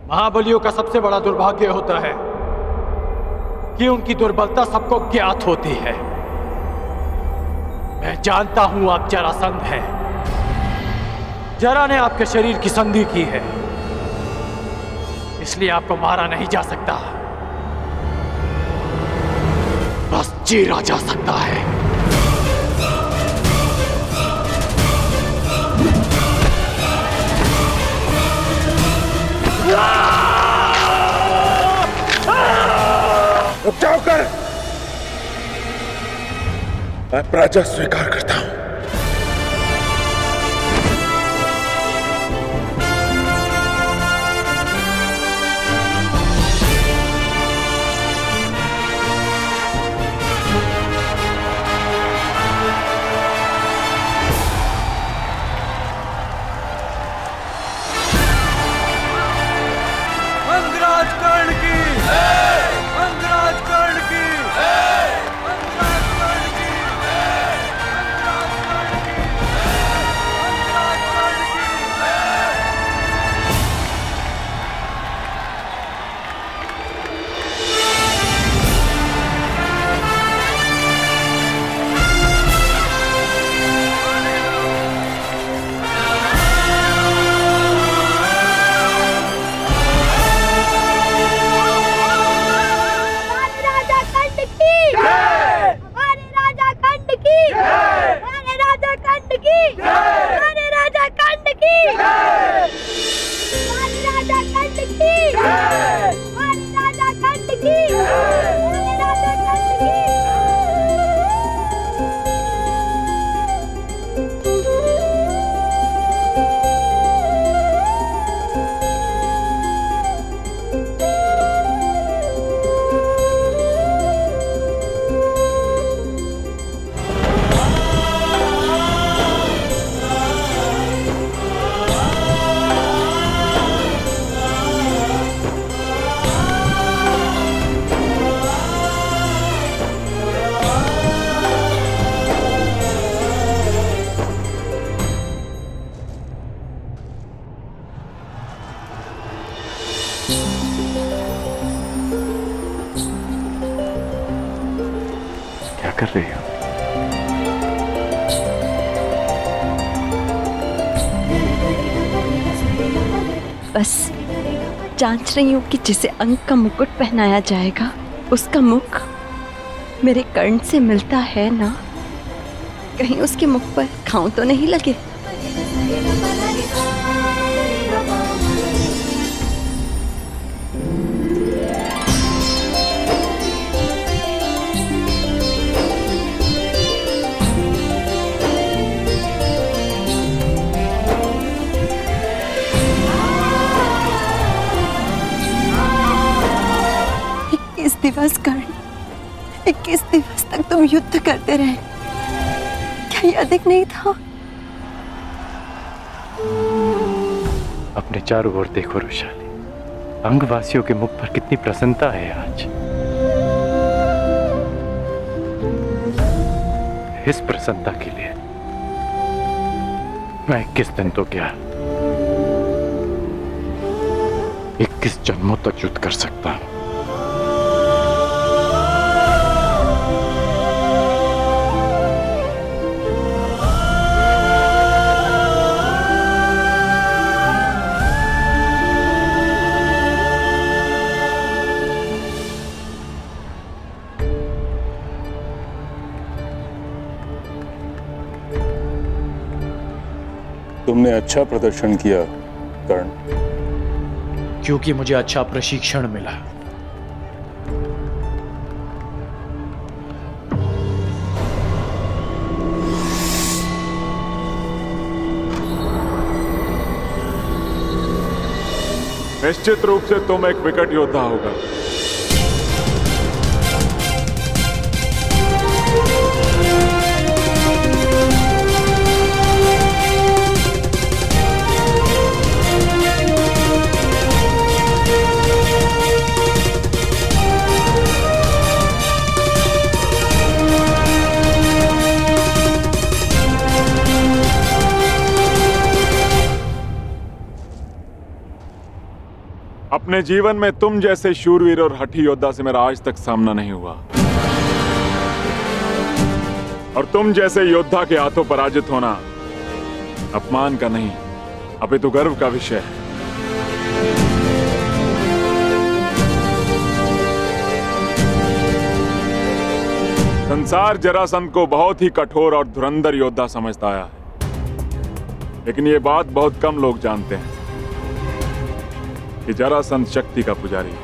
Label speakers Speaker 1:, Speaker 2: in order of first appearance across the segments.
Speaker 1: महाबलियों का सबसे बड़ा दुर्भाग्य होता है कि उनकी दुर्बलता सबको ज्ञात होती है। मैं जानता हूं आप जरासंध हैं। जरा ने आपके शरीर की संधि की है, इसलिए आपको मारा नहीं जा सकता, बस चीरा जा सकता है।
Speaker 2: रुक जाओ कर, मैं पराजय स्वीकार करता हूं।
Speaker 3: कर रही हो?
Speaker 4: बस जांच रही हूं कि जिसे अंक का मुकुट पहनाया जाएगा उसका मुख मेरे कर्ण से मिलता है ना, कहीं उसके मुख पर घाव तो नहीं लगे। दिवस कर्ण, 21 दिवस तक तुम युद्ध करते रहे, क्या ये अधिक नहीं था?
Speaker 3: अपने चारों ओर देखो रुशाली, अंगवासियों के मुख पर कितनी प्रसन्नता है आज। इस प्रसन्नता के लिए मैं 21 दिन तो क्या 21 जन्मों तक युद्ध कर सकता हूं।
Speaker 2: तुमने अच्छा प्रदर्शन किया कर्ण,
Speaker 1: क्योंकि मुझे अच्छा प्रशिक्षण मिला।
Speaker 2: निश्चित रूप से तुम एक विकट योद्धा होगा। अपने जीवन में तुम जैसे शूरवीर और हठी योद्धा से मेरा आज तक सामना नहीं हुआ, और तुम जैसे योद्धा के हाथों पराजित होना अपमान का नहीं अपितु गर्व का विषय है। संसार जरासंध को बहुत ही कठोर और धुरंधर योद्धा समझता आया है, लेकिन ये बात बहुत कम लोग जानते हैं कि जरासंध शक्ति का पुजारी है।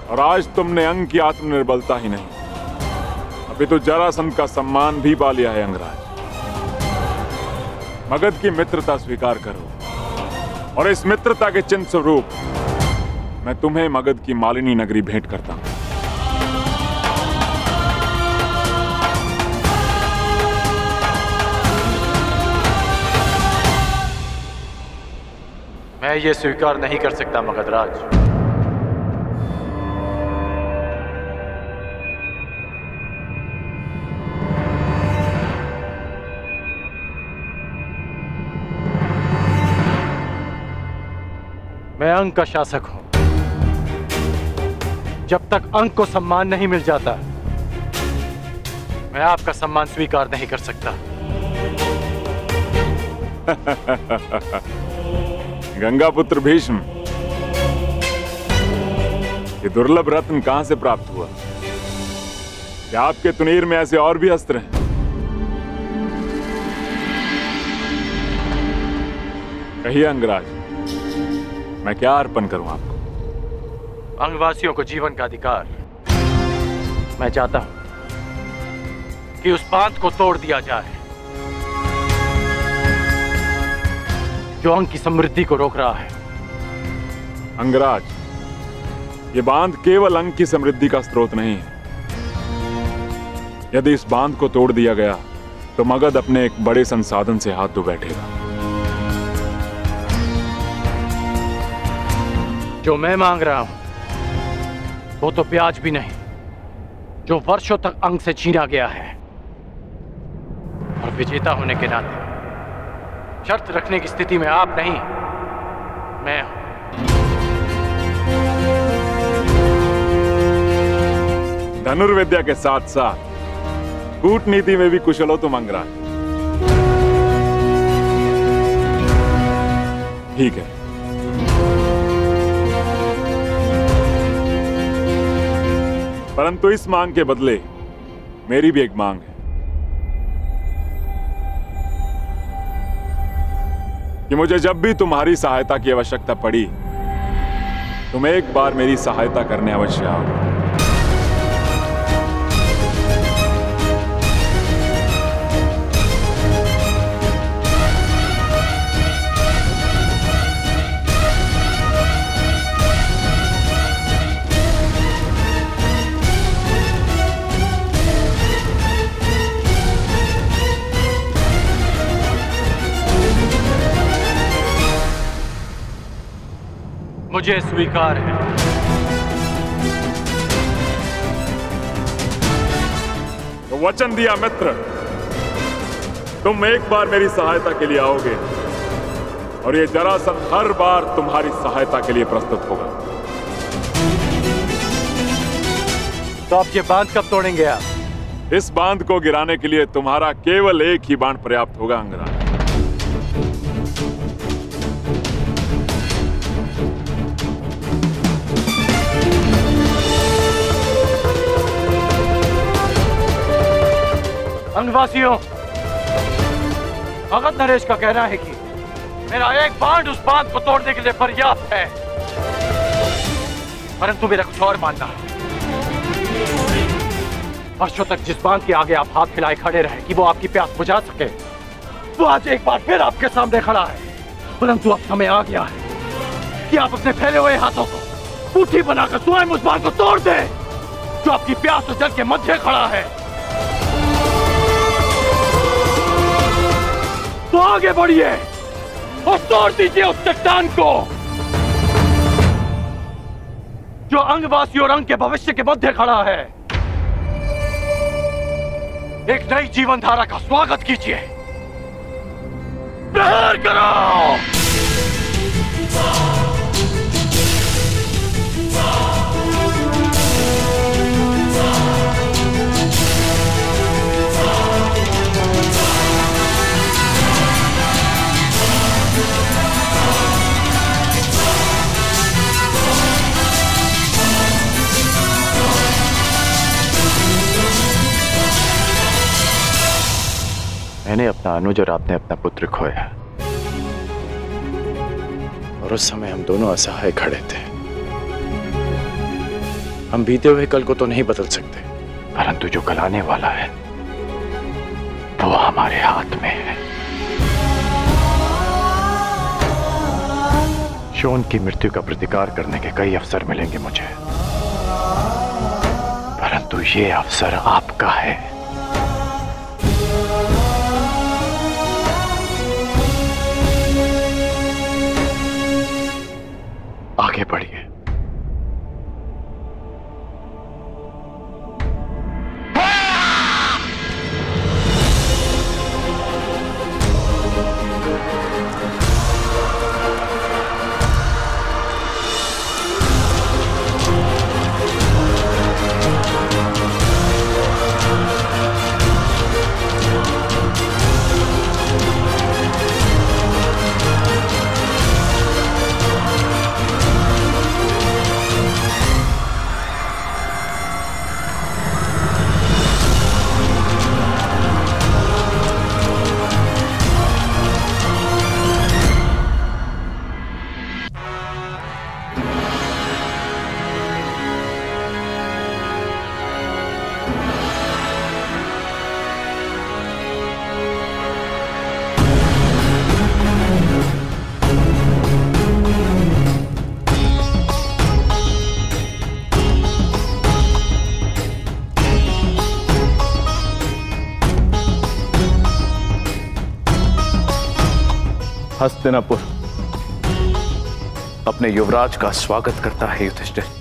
Speaker 2: और आज तुमने अंग की आत्मनिर्बलता ही नहीं अपितु जरासंध का सम्मान भी पा लिया है। अंगराज, मगध की मित्रता स्वीकार करो और इस मित्रता के चिन्ह स्वरूप मैं तुम्हें मगध की मालिनी नगरी भेंट करता हूं।
Speaker 3: मैं ये स्वीकार नहीं कर सकता मगधराज। मैं अंग का शासक हूं। जब तक अंग को सम्मान नहीं मिल जाता, मैं आपका सम्मान स्वीकार नहीं कर सकता।
Speaker 2: गंगापुत्र भीष्म, ये दुर्लभ रत्न कहां से प्राप्त हुआ? क्या आपके तुनीर में ऐसे और भी अस्त्र हैं? कहिए अंगराज, मैं क्या अर्पण करूं आपको?
Speaker 3: अंगवासियों को जीवन का अधिकार। मैं चाहता हूं कि उस बांध को तोड़ दिया जाए जो अंग की समृद्धि को रोक रहा है।
Speaker 2: अंगराज, ये बांध केवल अंग की समृद्धि का स्रोत नहीं है। यदि इस बांध को तोड़ दिया गया तो मगध अपने एक बड़े संसाधन से हाथ धो बैठेगा।
Speaker 3: जो मैं मांग रहा हूं वो तो ब्याज भी नहीं, जो वर्षों तक अंग से छीना गया है। और विजेता होने के नाते शर्त रखने की स्थिति में आप नहीं, मैं हूं।
Speaker 2: धनुर्विद्या के साथ साथ कूटनीति में भी कुशल हो तुम अंगराज। ठीक है, परंतु इस मांग के बदले मेरी भी एक मांग है कि मुझे जब भी तुम्हारी सहायता की आवश्यकता पड़ी, तुम एक बार मेरी सहायता करने अवश्य आओ।
Speaker 3: मुझे स्वीकार है।
Speaker 2: तो वचन दिया मित्र, तुम एक बार मेरी सहायता के लिए आओगे और ये जरासंध हर बार तुम्हारी सहायता के लिए प्रस्तुत होगा।
Speaker 3: तो आप ये बांध कब तोड़ेंगे? आप
Speaker 2: इस बांध को गिराने के लिए तुम्हारा केवल एक ही बाण पर्याप्त होगा अंगराज।
Speaker 3: अंगवासियों, मगध नरेश का कहना है कि मेरा एक बांध उस बांध को तोड़ने के लिए पर्याप्त है, परंतु मेरा कुछ और मानना है। वर्षों तक जिस बांध के आगे आप हाथ फैलाए खड़े रहे कि वो आपकी प्यास बुझा सके, वो आज एक बार फिर आपके सामने खड़ा है। परंतु अब समय आ गया है कि आप अपने फैले हुए हाथों को मुट्ठी बनाकर स्वयं उस बांध को तोड़ दें जो आपकी प्यास और जल के मध्य खड़ा है। तो आगे बढ़िए और तोड़ दीजिए उस चट्टान को जो अंगवासी और अंग के भविष्य के मध्य खड़ा है। एक नई जीवन धारा का स्वागत कीजिए। प्रहार करो। मैंने अपना अनुज और आपने अपना पुत्र खोया, और उस समय हम दोनों असहाय खड़े थे। हम बीते हुए कल को तो नहीं बदल सकते, परंतु जो कल आने वाला है वो हमारे हाथ में है। शोन की मृत्यु का प्रतिकार करने के कई अवसर मिलेंगे मुझे, परंतु ये अवसर आपका है। आगे बढ़िए। हस्तिनापुर अपने युवराज का स्वागत करता है युधिष्ठिर।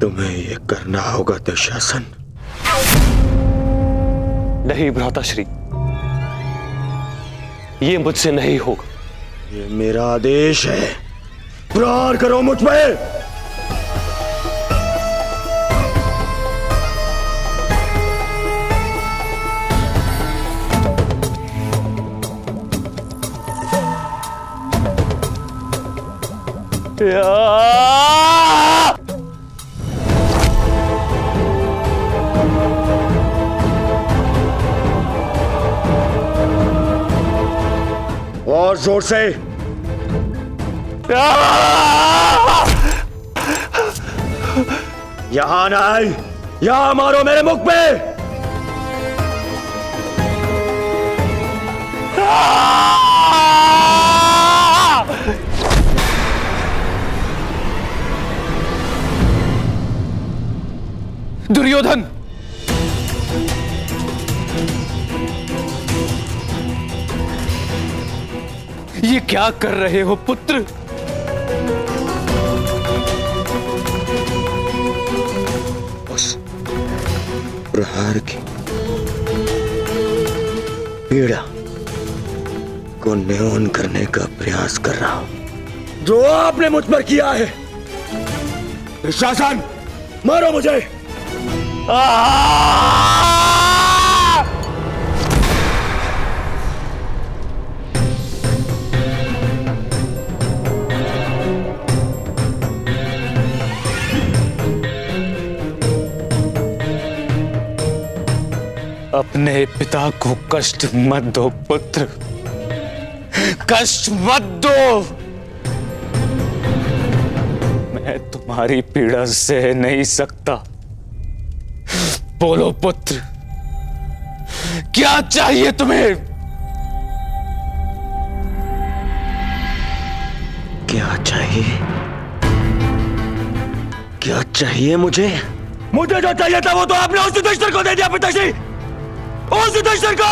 Speaker 5: तुम्हें ये करना होगा दुशासन।
Speaker 6: नहीं भ्राताश्री, ये मुझसे नहीं होगा।
Speaker 5: ये मेरा आदेश है, प्रहार करो मुझ पे। और जोर से। यहां ना आए, यहां मारो मेरे मुख पे।
Speaker 6: दुर्योधन, ये क्या कर रहे हो पुत्र?
Speaker 5: उस प्रहार की पीड़ा को न्यून करने का प्रयास कर रहा हूं जो आपने मुझ पर किया है। शासन, मारो मुझे।
Speaker 6: अपने पिता को कष्ट मत दो पुत्र, कष्ट मत दो। मैं तुम्हारी पीड़ा सह नहीं सकता। बोलो पुत्र, क्या चाहिए तुम्हें?
Speaker 5: क्या चाहिए? क्या चाहिए मुझे? मुझे जो चाहिए था वो तो आपने उस युधिष्ठिर को दे दिया पिताश्री, उस युधिष्ठिर को।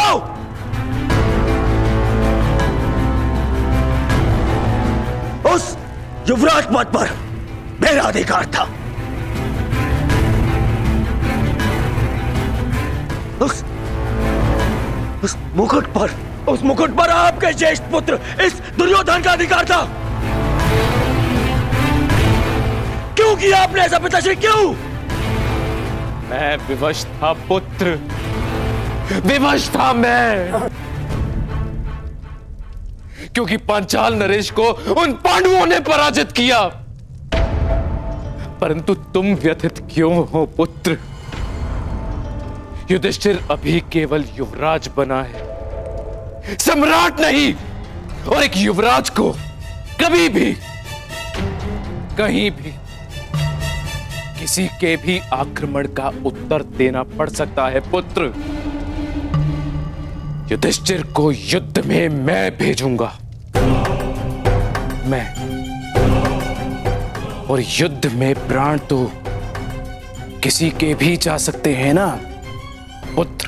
Speaker 5: उस युवराज पद पर मेरा अधिकार था, उस मुकुट पर, उस मुकुट पर आपके ज्येष्ठ पुत्र इस दुर्योधन का अधिकार था। क्यों किया आपने ऐसा पिताश्री, क्यों?
Speaker 6: मैं विवश था पुत्र, विवश था मैं, क्योंकि पांचाल नरेश को उन पांडवों ने पराजित किया। परंतु तुम व्यथित क्यों हो पुत्र? युधिष्ठिर अभी केवल युवराज बना है, सम्राट नहीं। और एक युवराज को कभी भी, कहीं भी, किसी के भी आक्रमण का उत्तर देना पड़ सकता है पुत्र। युधिष्ठिर को युद्ध में मैं भेजूंगा, मैं। और युद्ध में प्राण तो किसी के भी जा सकते हैं ना पुत्र।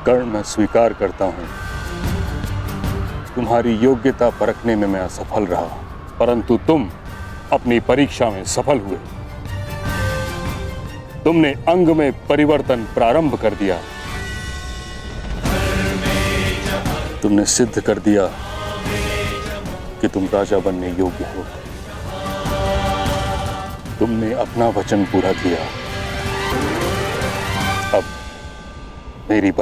Speaker 7: कर्ण, मैं स्वीकार करता हूं, तुम्हारी योग्यता परखने में मैं असफल रहा, परंतु तुम अपनी परीक्षा में सफल हुए। तुमने अंग में परिवर्तन प्रारंभ कर दिया। तुमने सिद्ध कर दिया कि तुम राजा बनने योग्य हो। तुमने अपना वचन पूरा किया। अब मेरी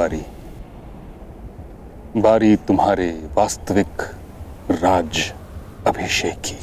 Speaker 7: बारी तुम्हारे वास्तविक राज अभिषेक की।